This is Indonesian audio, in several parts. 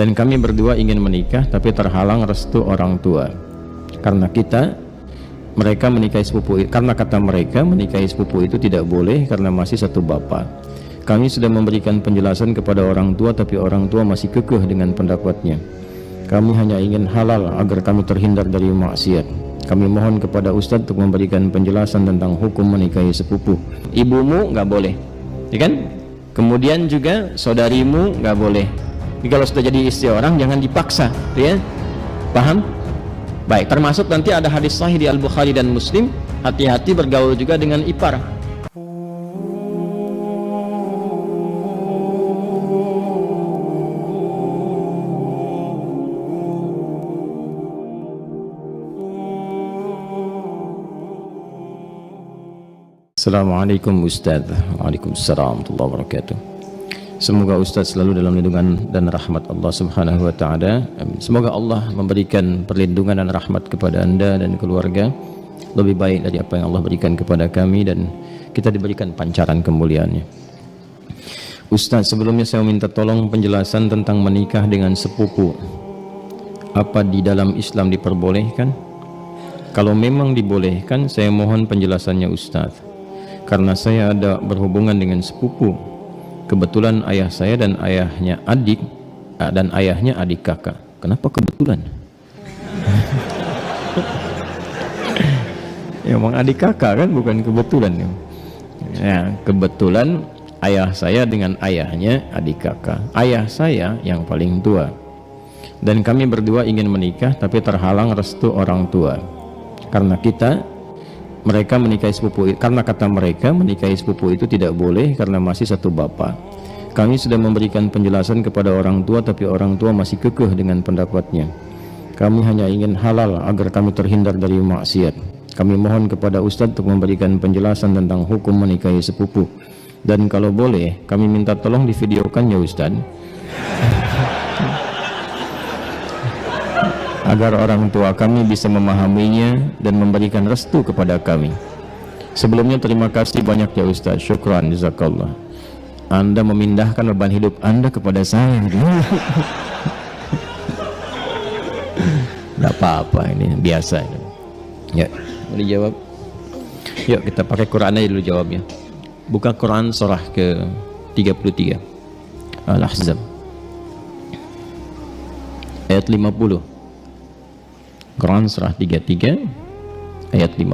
Dan kami berdua ingin menikah tapi terhalang restu orang tua. Karena mereka menikahi sepupu, karena kata mereka menikahi sepupu itu tidak boleh karena masih satu bapak. Kami sudah memberikan penjelasan kepada orang tua tapi orang tua masih kekeh dengan pendapatnya. Kami hanya ingin halal agar kami terhindar dari maksiat. Kami mohon kepada Ustadz untuk memberikan penjelasan tentang hukum menikahi sepupu. Ibumu nggak boleh, ya kan? Kemudian juga saudarimu nggak boleh. Jadi kalau sudah jadi istri orang jangan dipaksa, ya, paham? Baik, termasuk nanti ada hadis sahih di Al-Bukhari dan Muslim, hati-hati bergaul juga dengan ipar. Assalamualaikum Ustaz. Waalaikumsalam warahmatullahi wabarakatuh. Semoga Ustaz selalu dalam lindungan dan rahmat Allah Subhanahu wa taala. Semoga Allah memberikan perlindungan dan rahmat kepada Anda dan keluarga lebih baik dari apa yang Allah berikan kepada kami, dan kita diberikan pancaran kemuliaannya. Ustaz, sebelumnya saya minta tolong penjelasan tentang menikah dengan sepupu. Apa di dalam Islam diperbolehkan? Kalau memang dibolehkan, saya mohon penjelasannya Ustaz. Karena saya ada berhubungan dengan sepupu. Kebetulan ayah saya dan ayahnya adik, dan ayahnya adik kakak. Kenapa kebetulan? Ya, emang adik kakak kan, bukan kebetulan. Ya, kebetulan ayah saya dengan ayahnya adik kakak. Ayah saya yang paling tua. Dan kami berdua ingin menikah tapi terhalang restu orang tua. Karena mereka menikahi sepupu, karena kata mereka menikahi sepupu itu tidak boleh karena masih satu bapak. Kami sudah memberikan penjelasan kepada orang tua tapi orang tua masih kekeh dengan pendapatnya. Kami hanya ingin halal agar kami terhindar dari maksiat. Kami mohon kepada Ustadz untuk memberikan penjelasan tentang hukum menikahi sepupu. Dan kalau boleh kami minta tolong divideokan ya Ustadz, agar orang tua kami bisa memahaminya dan memberikan restu kepada kami. Sebelumnya terima kasih banyak ya Ustaz. Syukran, jazakallah. Anda memindahkan beban hidup Anda kepada saya. Tidak apa-apa, ini biasa. Ya, boleh jawab. Yuk kita pakai Quran aja dulu jawabnya. Buka Quran surah ke 33 Al-Ahzab ayat 50. Quran surah 33 ayat 50.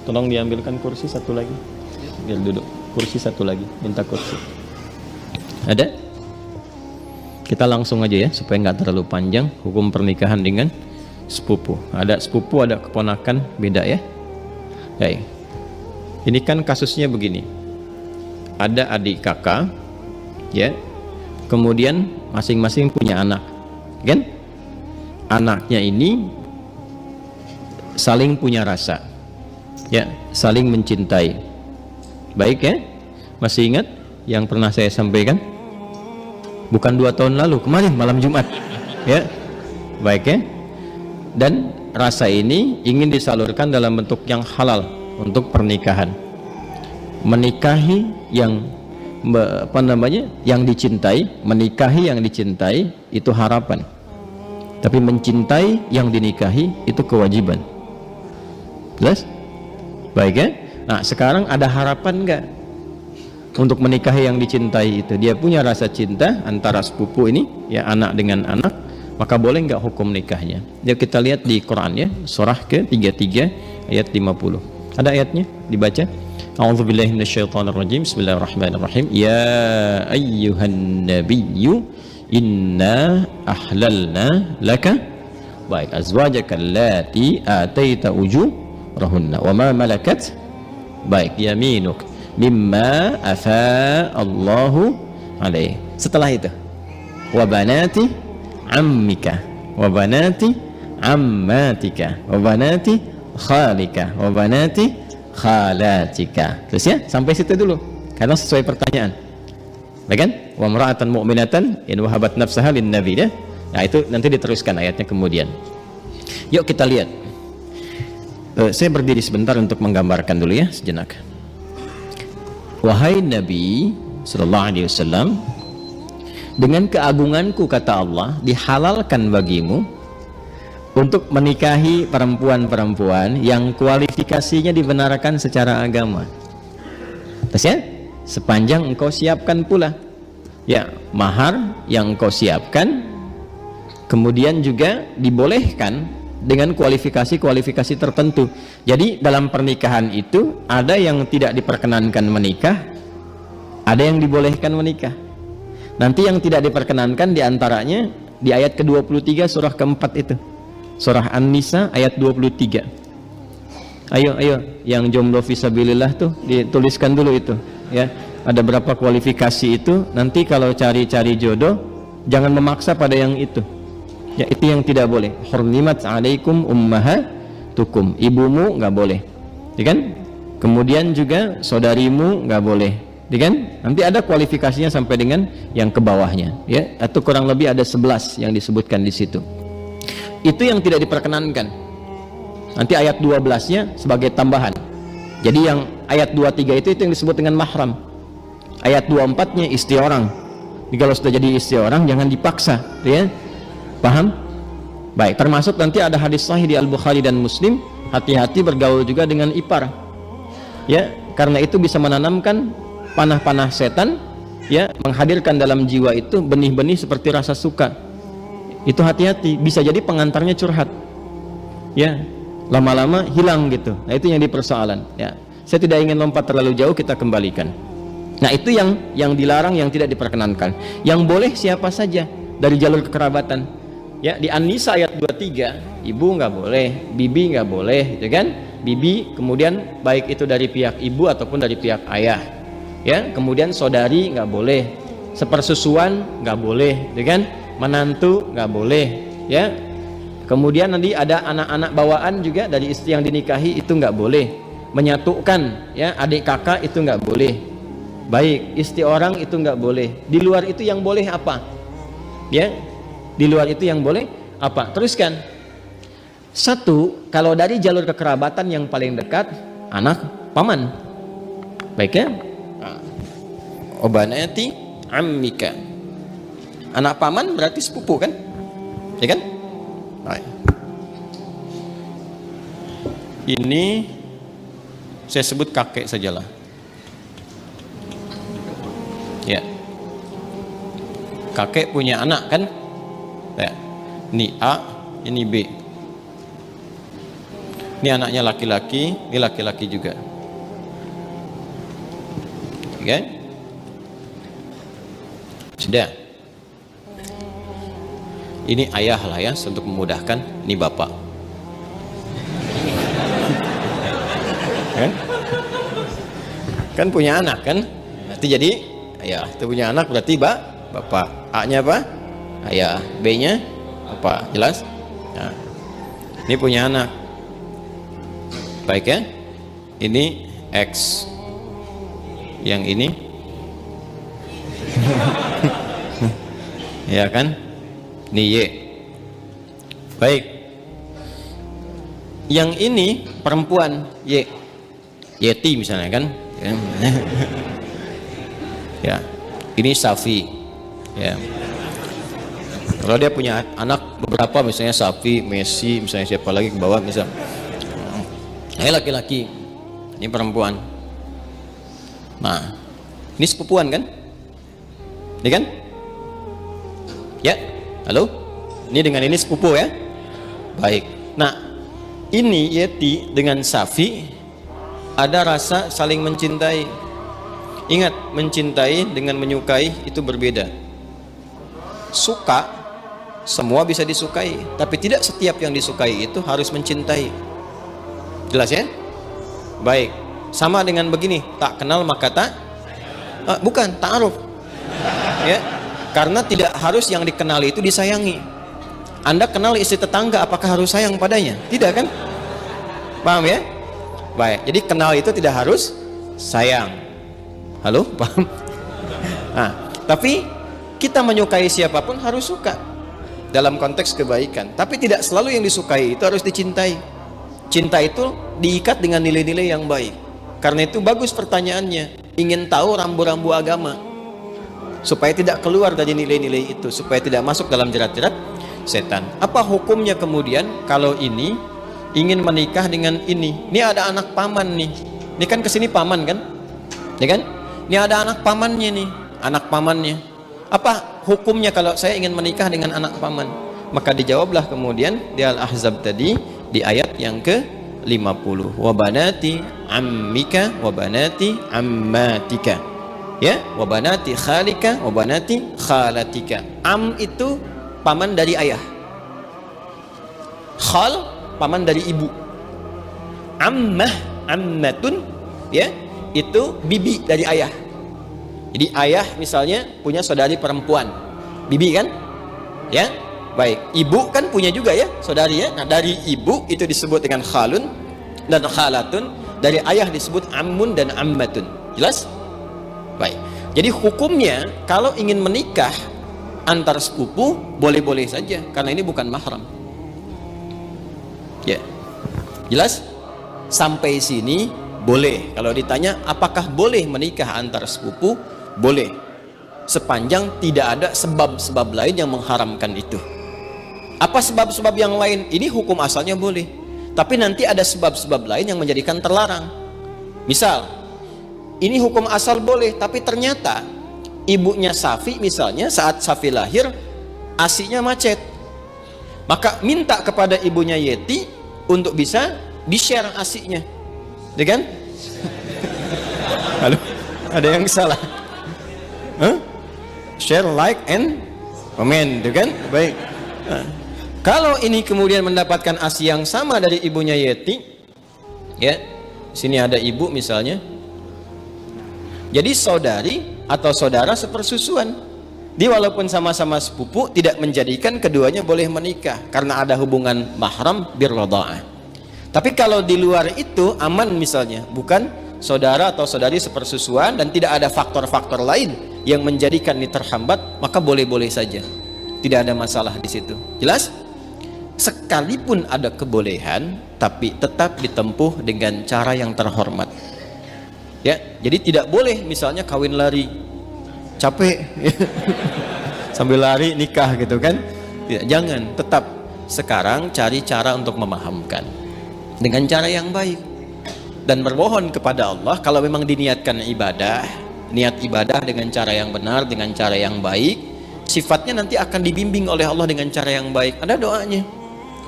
Tolong diambilkan kursi satu lagi, biar duduk. Kursi satu lagi, minta kursi. Ada? Kita langsung aja ya supaya nggak terlalu panjang. Hukum pernikahan dengan sepupu. Ada sepupu, ada keponakan, beda ya. Baik. Ini kan kasusnya begini. Ada adik kakak, ya. Kemudian masing-masing punya anak, kan? Anaknya ini saling punya rasa, ya, saling mencintai. Baik ya, masih ingat yang pernah saya sampaikan? Bukan 2 tahun lalu, kemarin malam Jumat, ya. Baik ya. Dan rasa ini ingin disalurkan dalam bentuk yang halal untuk pernikahan. Menikahi yang yang dicintai, menikahi yang dicintai itu harapan. Tapi mencintai yang dinikahi itu kewajiban. Jelas? Baik ya? Nah sekarang ada harapan enggak untuk menikahi yang dicintai itu? Dia punya rasa cinta antara sepupu ini, ya, anak dengan anak, maka boleh enggak hukum nikahnya? Yuk kita lihat di Quran ya, surah ke-33 ayat 50. Ada ayatnya? Dibaca. A'udzubillahi minasyaitonirrajim. Bismillahirrahmanirrahim. Ya ayyuhan nabiyyu inna ahlalna laka baik azwajaka allati ataita ujurahunna wa ma malakat baik yaminuk mimma afa Allahu alaih. Setelah itu wa banati ammika wa banati ammatika wa banati khalika wa banati khalatika. Terus ya, sampai situ dulu karena sesuai pertanyaan. Baik kan? Wa mar'atan mu'minatan in wahabat nafsaha lin nabi, ya. Nah, itu nanti diteruskan ayatnya kemudian. Yuk kita lihat. Saya berdiri sebentar untuk menggambarkan dulu ya, sejenak. Wahai Nabi sallallahu alaihi wasallam, dengan keagunganku kata Allah dihalalkan bagimu untuk menikahi perempuan-perempuan yang kualifikasinya dibenarkan secara agama. Terus ya, sepanjang engkau siapkan pula ya mahar yang engkau siapkan, kemudian juga dibolehkan dengan kualifikasi-kualifikasi tertentu. Jadi dalam pernikahan itu ada yang tidak diperkenankan menikah, ada yang dibolehkan menikah. Nanti yang tidak diperkenankan diantaranya di ayat ke-23 surah keempat itu, surah An-Nisa ayat 23. Ayo yang jomblo fisabilillah tuh dituliskan dulu itu ya, ada berapa kualifikasi itu. Nanti kalau cari-cari jodoh jangan memaksa pada yang itu ya, itu yang tidak boleh. Hurrimat alaikum ummahatukum, ibumu nggak boleh ya kan, kemudian juga saudarimu nggak boleh ya kan. Nanti ada kualifikasinya sampai dengan yang ke bawahnya ya, atau kurang lebih ada 11 yang disebutkan di situ. Itu yang tidak diperkenankan. Nanti ayat 12-nya sebagai tambahan. Jadi yang ayat 23 itu yang disebut dengan mahram. Ayat 24-nya istri orang. Jadi kalau sudah jadi istri orang jangan dipaksa ya. Paham? Baik, termasuk nanti ada hadis sahih di Al-Bukhari dan Muslim, hati-hati bergaul juga dengan ipar ya, karena itu bisa menanamkan panah-panah setan ya, menghadirkan dalam jiwa itu benih-benih seperti rasa suka. Itu hati-hati, bisa jadi pengantarnya curhat ya, lama-lama hilang gitu. Nah itu yang dipersoalan ya. Saya tidak ingin lompat terlalu jauh, kita kembalikan. Nah itu yang dilarang, yang tidak diperkenankan. Yang boleh siapa saja dari jalur kekerabatan ya. Di An-Nisa ayat 23 ibu nggak boleh, bibi nggak boleh gitu kan. Bibi kemudian baik itu dari pihak ibu ataupun dari pihak ayah ya. Kemudian saudari nggak boleh, sepersusuan nggak boleh gitu kan, menantu nggak boleh ya. Kemudian nanti ada anak-anak bawaan juga dari istri yang dinikahi, itu nggak boleh. Menyatukan ya adik kakak itu nggak boleh. Baik istri orang itu nggak boleh. Di luar itu yang boleh apa ya, di luar itu yang boleh apa? Teruskan. Satu, kalau dari jalur kekerabatan yang paling dekat, anak paman. Baik ya, obanati ammika, anak paman berarti sepupu kan ya kan. Baik. Ini saya sebut kakek sajalah ya. Kakek punya anak kan ya. Ini A, ini B. Ini anaknya laki-laki, ini laki-laki juga. Oke? Sudah. Ini ayah lah ya, untuk memudahkan. Ini bapak. Kan punya anak kan? Berarti jadi ayah. Itu punya anak berarti bapak. A-nya apa? Ayah. B-nya apa? Jelas? Nah, ini punya anak. Baik ya. Ini X. Yang ini ya kan? Ini Y. Baik. Yang ini perempuan Y. Yeti misalnya kan? Ya. Ini Safi. Ya. Kalau dia punya anak beberapa, misalnya Safi, Messi, misalnya siapa lagi ke bawah, misal. Ini laki-laki, ini perempuan. Nah, ini sepupuan kan? Ini kan? Ya, halo? Ini dengan ini sepupu ya? Baik. Nah, ini Yeti dengan Safi ada rasa saling mencintai. Ingat, mencintai dengan menyukai itu berbeda. Suka, semua bisa disukai, tapi tidak setiap yang disukai itu harus mencintai. Jelas ya? Baik. Sama dengan begini, tak kenal maka tak bukan ta'aruf. Ya. Karena tidak harus yang dikenali itu disayangi. Anda kenal istri tetangga, apakah harus sayang padanya? Tidak kan? Paham ya? Baik. Jadi kenal itu tidak harus sayang. Halo? Paham? Nah, tapi kita menyukai siapapun harus suka dalam konteks kebaikan. Tapi tidak selalu yang disukai itu harus dicintai. Cinta itu diikat dengan nilai-nilai yang baik. Karena itu bagus pertanyaannya. Ingin tahu rambu-rambu agama. supaya tidak keluar dari nilai-nilai itu, supaya tidak masuk dalam jerat-jerat setan. Apa hukumnya kemudian kalau ini ingin menikah dengan ini? Ini ada anak paman nih. Ini kan kesini paman kan? Ya kan? Ini ada anak pamannya nih, anak pamannya. Apa hukumnya kalau saya ingin menikah dengan anak paman? Maka dijawablah kemudian di Al-Ahzab tadi di ayat yang ke-50. Wa banati ammika wa banati ammatika. Ya, wa banati khalika wa banati khalatika. Am itu paman dari ayah. Khal paman dari ibu. Ammah, ammatun, ya, itu bibi dari ayah. Jadi ayah misalnya punya saudari perempuan, bibi kan? Ya, baik. Ibu kan punya juga ya saudari ya. Nah dari ibu itu disebut dengan khalun dan khalatun. Dari ayah disebut ammun dan ammatun. Jelas? Baik. Jadi hukumnya kalau ingin menikah antar sepupu boleh-boleh saja karena ini bukan mahram. Ya, jelas? Sampai sini boleh. Kalau ditanya apakah boleh menikah antar sepupu, boleh, sepanjang tidak ada sebab-sebab lain yang mengharamkan itu. Apa sebab-sebab yang lain? Ini hukum asalnya boleh, tapi nanti ada sebab-sebab lain yang menjadikan terlarang. Misal, ini hukum asal boleh, tapi ternyata ibunya Safi misalnya saat Safi lahir ASInya macet, maka minta kepada ibunya Yeti untuk bisa di-share ASInya, ya kan? Halo, ada yang salah? Share, like, and comment, ya kan? Baik. Nah, kalau ini kemudian mendapatkan ASI yang sama dari ibunya Yeti, ya, sini ada ibu misalnya, jadi saudari atau saudara sepersusuan. Dia walaupun sama-sama sepupu tidak menjadikan keduanya boleh menikah karena ada hubungan mahram birradha'ah. Tapi kalau di luar itu aman misalnya, bukan saudara atau saudari sepersusuan dan tidak ada faktor-faktor lain yang menjadikan ini terhambat, maka boleh-boleh saja, tidak ada masalah di situ. Jelas? Sekalipun ada kebolehan, tapi tetap ditempuh dengan cara yang terhormat. Ya, jadi tidak boleh misalnya kawin lari, capek, sambil lari nikah gitu kan? Tidak, jangan. Tetap sekarang cari cara untuk memahamkan dengan cara yang baik dan bermohon kepada Allah. Kalau memang diniatkan ibadah, niat ibadah dengan cara yang benar, dengan cara yang baik, sifatnya nanti akan dibimbing oleh Allah dengan cara yang baik. Ada doanya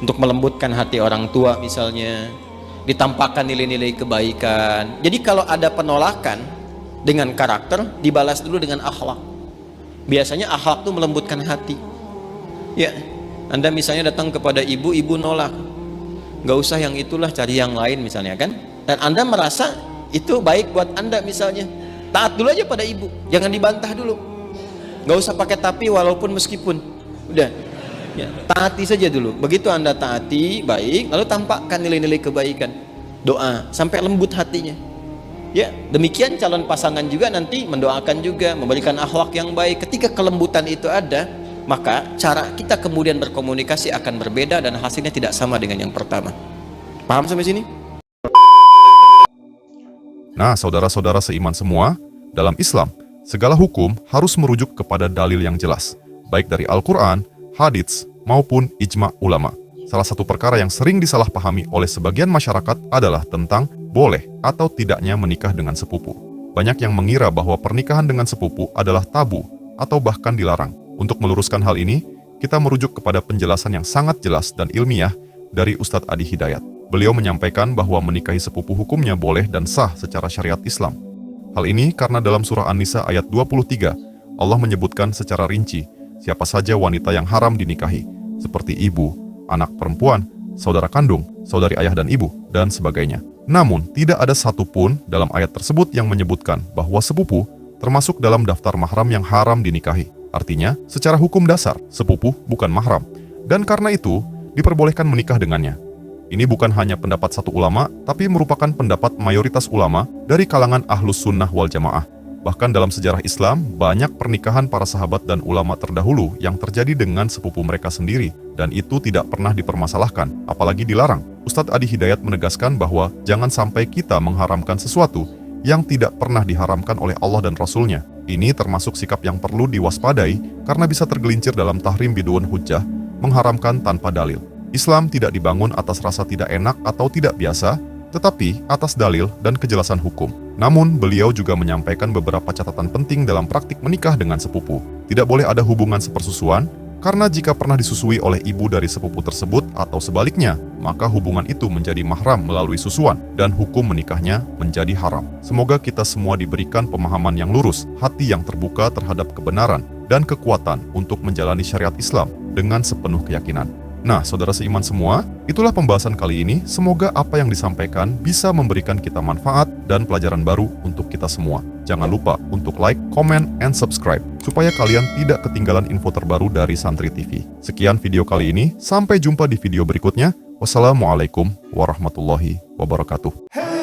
untuk melembutkan hati orang tua misalnya, ditampakkan nilai-nilai kebaikan. Jadi kalau ada penolakan dengan karakter, dibalas dulu dengan akhlak. Biasanya akhlak itu melembutkan hati. Ya, Anda misalnya datang kepada ibu, ibu nolak, nggak usah yang itulah, cari yang lain misalnya kan, dan Anda merasa itu baik buat Anda misalnya, taat dulu aja pada ibu, jangan dibantah dulu, nggak usah pakai tapi walaupun meskipun, udah ya, taati saja dulu. Begitu Anda taati baik, lalu tampakkan nilai-nilai kebaikan, doa sampai lembut hatinya. Ya, demikian calon pasangan juga nanti mendoakan juga, memberikan akhlak yang baik. Ketika kelembutan itu ada, maka cara kita kemudian berkomunikasi akan berbeda dan hasilnya tidak sama dengan yang pertama. Paham sampai sini? Nah, saudara-saudara seiman semua, dalam Islam, segala hukum harus merujuk kepada dalil yang jelas, baik dari Al-Quran, hadits, maupun ijma' ulama. Salah satu perkara yang sering disalahpahami oleh sebagian masyarakat adalah tentang boleh atau tidaknya menikah dengan sepupu. Banyak yang mengira bahwa pernikahan dengan sepupu adalah tabu atau bahkan dilarang. Untuk meluruskan hal ini, kita merujuk kepada penjelasan yang sangat jelas dan ilmiah dari Ustadz Adi Hidayat. Beliau menyampaikan bahwa menikahi sepupu hukumnya boleh dan sah secara syariat Islam. Hal ini karena dalam surah An-Nisa ayat 23, Allah menyebutkan secara rinci siapa saja wanita yang haram dinikahi, seperti ibu, anak perempuan, saudara kandung, saudari ayah dan ibu, dan sebagainya. Namun, tidak ada satupun dalam ayat tersebut yang menyebutkan bahwa sepupu termasuk dalam daftar mahram yang haram dinikahi. Artinya, secara hukum dasar, sepupu bukan mahram, dan karena itu, diperbolehkan menikah dengannya. Ini bukan hanya pendapat satu ulama, tapi merupakan pendapat mayoritas ulama dari kalangan ahlus sunnah wal jamaah. Bahkan dalam sejarah Islam, banyak pernikahan para sahabat dan ulama terdahulu yang terjadi dengan sepupu mereka sendiri, dan itu tidak pernah dipermasalahkan, apalagi dilarang. Ustadz Adi Hidayat menegaskan bahwa jangan sampai kita mengharamkan sesuatu yang tidak pernah diharamkan oleh Allah dan Rasul-Nya. Ini termasuk sikap yang perlu diwaspadai karena bisa tergelincir dalam tahrim bid'un hujjah, mengharamkan tanpa dalil. Islam tidak dibangun atas rasa tidak enak atau tidak biasa, tetapi atas dalil dan kejelasan hukum. Namun, beliau juga menyampaikan beberapa catatan penting dalam praktik menikah dengan sepupu. Tidak boleh ada hubungan sepersusuan, karena jika pernah disusui oleh ibu dari sepupu tersebut atau sebaliknya, maka hubungan itu menjadi mahram melalui susuan dan hukum menikahnya menjadi haram. Semoga kita semua diberikan pemahaman yang lurus, hati yang terbuka terhadap kebenaran, dan kekuatan untuk menjalani syariat Islam dengan sepenuh keyakinan. Nah, saudara seiman semua, itulah pembahasan kali ini. Semoga apa yang disampaikan bisa memberikan kita manfaat dan pelajaran baru untuk kita semua. Jangan lupa untuk like, comment, and subscribe, supaya kalian tidak ketinggalan info terbaru dari Santri TV. Sekian video kali ini, sampai jumpa di video berikutnya. Wassalamualaikum warahmatullahi wabarakatuh.